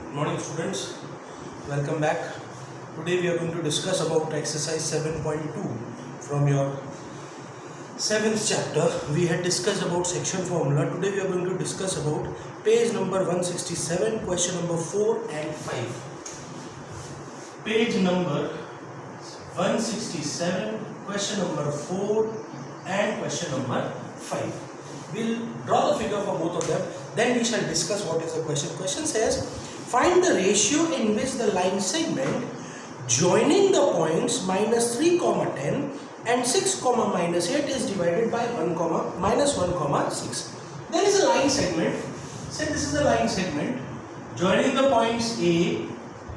Good morning students, welcome back. Today we are going to discuss about exercise 7.2 from your 7th chapter. We had discussed about section formula. Today we are going to discuss about page number 167, question number 4 and 5. Page number 167, question number 4 and question number 5. We'll draw the figure for both of them, then we shall discuss what is the question. Question says, find the ratio in which the line segment joining the points minus 3, 10 and 6, minus 8 is divided by 1, minus 1, 6. There is a line segment. Say this is a line segment joining the points A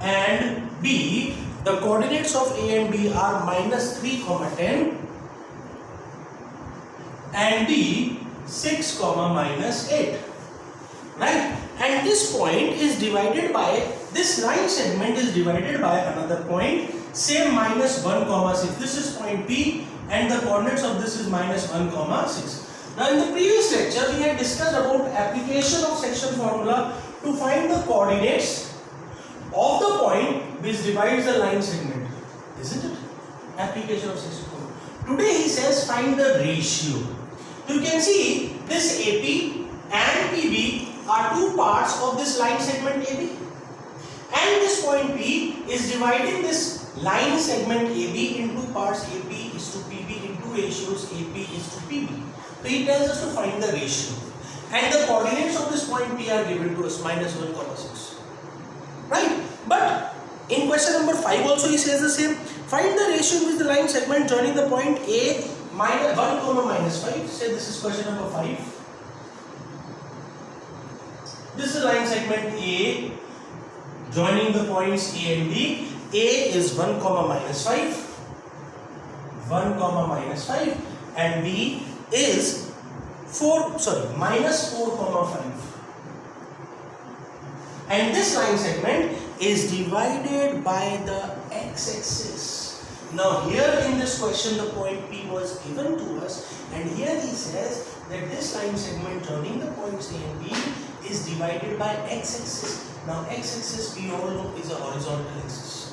and B. The coordinates of A and B are minus 3, 10 and B 6, minus 8. Right? And this point is divided by, this line segment is divided by another point, say minus 1, 6. This is point P and the coordinates of this is minus 1, 6. Now in the previous lecture we had discussed about application of section formula to find the coordinates of the point which divides the line segment. Isn't it? Application of section formula. Today he says find the ratio. You can see this AP and PB are two parts of this line segment AB, and this point P is dividing this line segment AB in two parts. AP is to PB in two ratios. AP is to PB. So he tells us to find the ratio, and the coordinates of this point P are given to us minus 1, 6. Right? But in question number 5 also he says the same. Find the ratio with the line segment joining the point A minus 1, minus 5. Say this is question number 5. This is line segment A joining the points A and B. A is 1, minus 5. 1, minus 5 and B is minus 4, 5. And this line segment is divided by the x-axis. Now here in this question the point P was given to us, and here he says that this line segment joining the points A and B is divided by x-axis. Now x-axis we all know is a horizontal axis,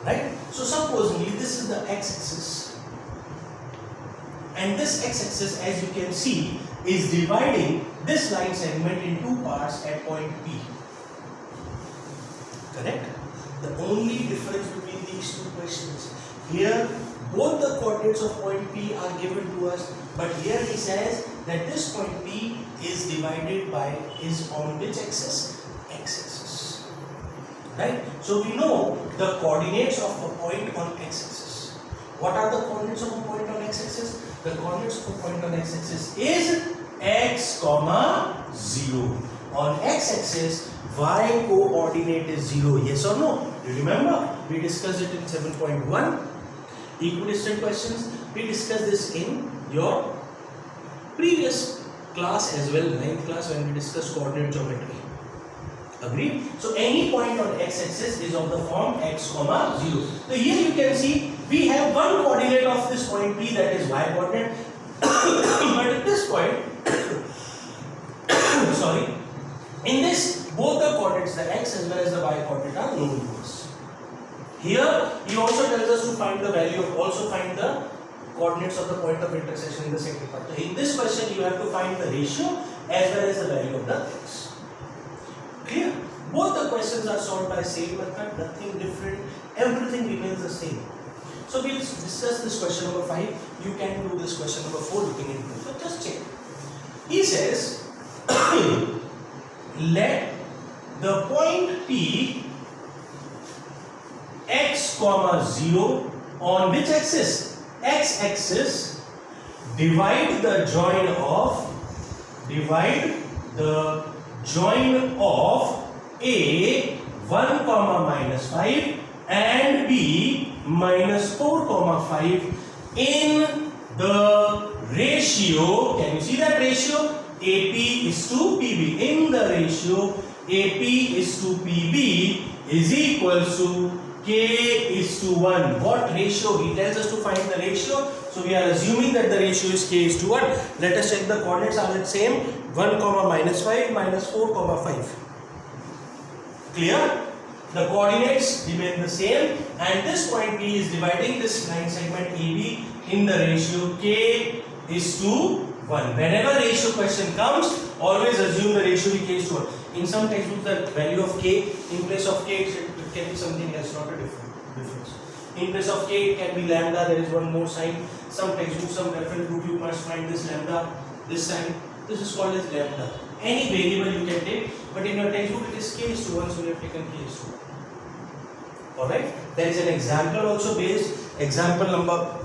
right? So supposedly this is the x-axis, and this x-axis, as you can see, is dividing this line segment in two parts at point P. Correct? The only difference between these two questions, here both the coordinates of point P are given to us, but here he says that this point P is divided by, is on which axis? X-axis. Right? So we know the coordinates of a point on x-axis. What are the coordinates of a point on x-axis? The coordinates of a point on x-axis is x, 0. On x-axis, y coordinate is 0. Yes or no? You remember? We discussed it in 7.1. Equidistant questions. We discussed this in your previous class as well, 9th class, when we discussed coordinate geometry. Agreed? So any point on x-axis is of the form x, 0. So here you can see we have one coordinate of this point P, that is y coordinate. But at this point, sorry, in this both the coordinates, the x as well as the y coordinate, are known to us. Here he also tells us to find the value of, also find the coordinates of the point of intersection in the second part. So in this question you have to find the ratio as well as the value of the x. Clear? Both the questions are solved by same method, nothing different, everything remains the same. So we'll discuss this question number 5. You can do this question number 4 looking into it. So just check. He says let the point P x, 0 on which axis? X-axis, divide the join of A 1, minus 5 and B minus 4, 5 in the ratio. Can you see that ratio? AP is to PB. In the ratio AP is to PB is equals to K is to 1. What ratio? He tells us to find the ratio. So we are assuming that the ratio is K is to 1. Let us check the coordinates are the same. 1, minus 5, minus 4, 5. Clear? The coordinates remain the same, and this point P is dividing this line segment AB in the ratio K is to 1. Whenever ratio question comes, always assume the ratio be K is to 1. In some textbooks, the value of K, in place of K, it can be something else, not a difference. In place of K, it can be lambda, there is one more sign. Some textbooks, some reference book, you must find this lambda, this sign. This is called as lambda. Any variable you can take, but in your textbook it is K is to 1, so we have taken K is to 1. Alright, there is an example also based, example number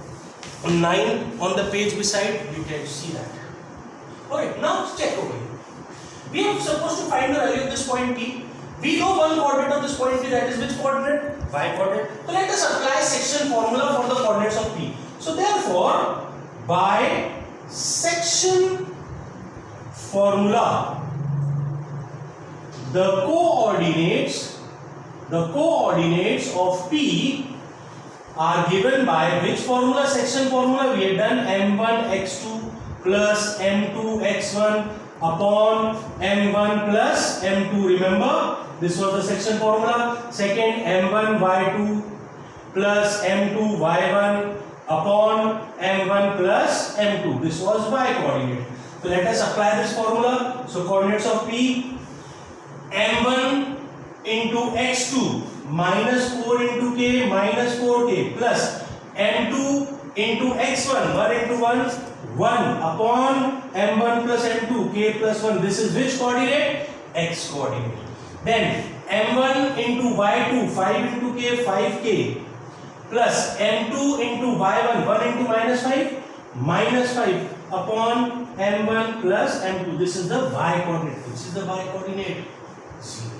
9 on the page beside, you can see that. Okay, now check over here. We are supposed to find the value of this point P. We know one coordinate of this point P, that is which coordinate? Y coordinate. So let us apply section formula for the coordinates of P. So therefore, by section formula, the coordinates of P are given by which formula? Section formula. We have done m1 x2 plus m2 x1 upon m1 plus m2. Remember, this was the section formula. Second, m1 y2 plus m2 y1 upon m1 plus m2. This was y coordinate. So let us apply this formula. So coordinates of P, m1 into x2 minus 4 into k minus 4k plus m2 into x1, 1 into 1, 1 upon m1 plus m2, k plus 1. This is which coordinate? X coordinate. Then m1 into y2, 5 into k, 5k plus m2 into y1, 1 into minus 5, minus 5 upon m1 plus m2. This is the y coordinate. This is the y coordinate. 0.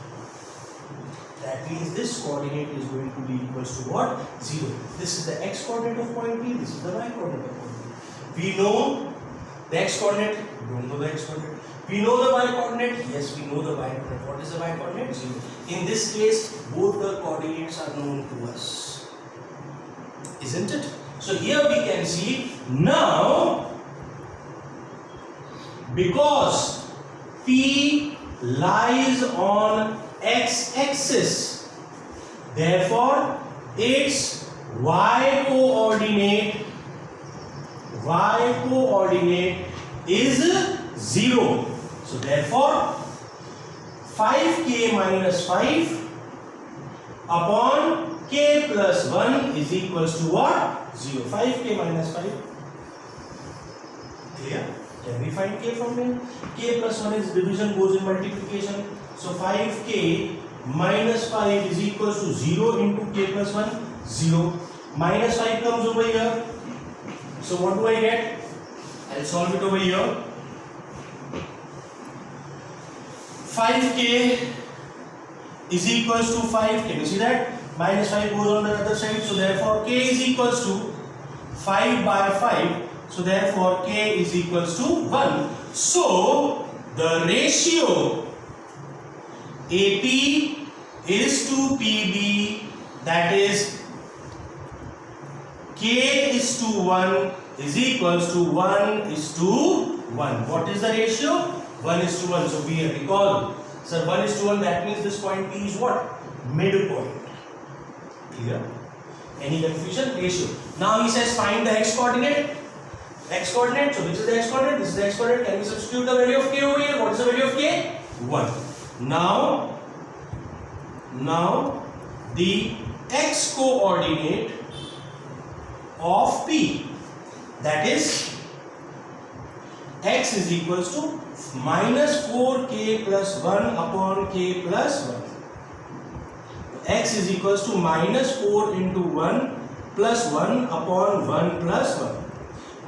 That means this coordinate is going to be equals to what? 0. This is the x coordinate of point P. This is the y coordinate of point P. We know the x coordinate. We don't know the x coordinate. We know the y coordinate. Yes, we know the y coordinate. What is the y coordinate? 0. In this case, both the coordinates are known to us. Isn't it? So here we can see now, because P lies on x-axis, therefore its y coordinate is 0. So therefore 5k minus 5 upon k plus 1 is equals to what? 0. 5k minus 5. Clear? Can we find k from here? K plus 1 is division, goes in multiplication. So 5k minus 5 is equals to 0 into k plus 1, 0. Minus 5 comes over here. So what do I get? I'll solve it over here. 5k is equals to 5. Can you see that? Minus 5 goes on the other side. So therefore k is equals to 5 by 5. So therefore k is equals to 1. So the ratio AP is to PB, that is K is to 1 is equals to 1 is to 1. What is the ratio? 1 is to 1. So we recall, sir, 1 is to 1, that means this point P is what? Midpoint. Clear? Any confusion? Ratio. Now he says find the x coordinate. X coordinate. So which is the x coordinate? This is the x coordinate. Can we substitute the value of k over here? What is the value of k? 1. Now the x coordinate of P, that is x is equals to minus 4k plus 1 upon k plus 1. X is equals to minus 4 into 1 plus 1 upon 1 plus 1.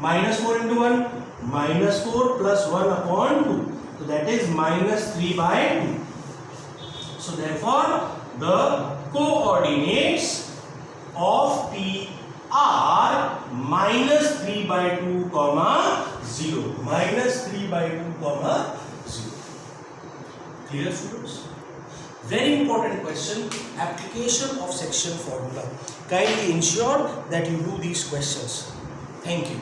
Minus 4 into 1, minus 4 plus 1 upon 2. So that is minus 3 by 2. So therefore the coordinates of P are minus 3 by 2 comma 0. Minus 3 by 2 comma 0. Clear, students? Very important question, application of section formula. Kindly ensure that you do these questions. Thank you.